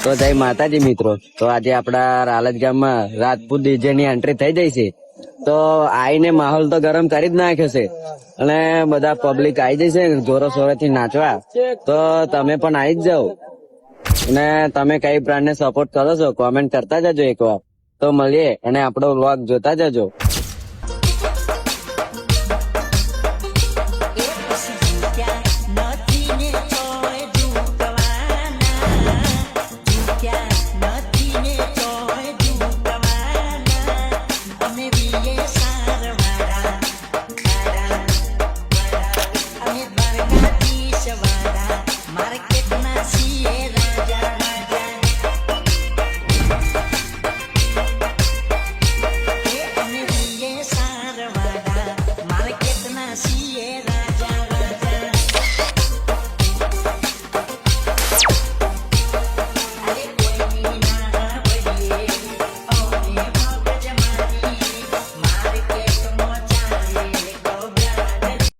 તો જય માતાજી મિત્રો. તો આજે આપડા રાલજ ગામમાં રાજપૂત ડીજે ની એન્ટ્રી થઈ જઈ છે. તો આઈને માહોલ તો ગરમ કરી જ નાખ્યો છે અને બધા પબ્લિક આવી જશે જોરો શોરો થી નાચવા. તો તમે પણ આવી જ જાઓ અને તમે કઈ બ્રાન્ડ ને સપોર્ટ કરો છો કોમેન્ટ કરતા જજો એકવાર. તો મળીએ અને આપણો વ્લોગ જોતા જજો. માર્કેટમાં છીએ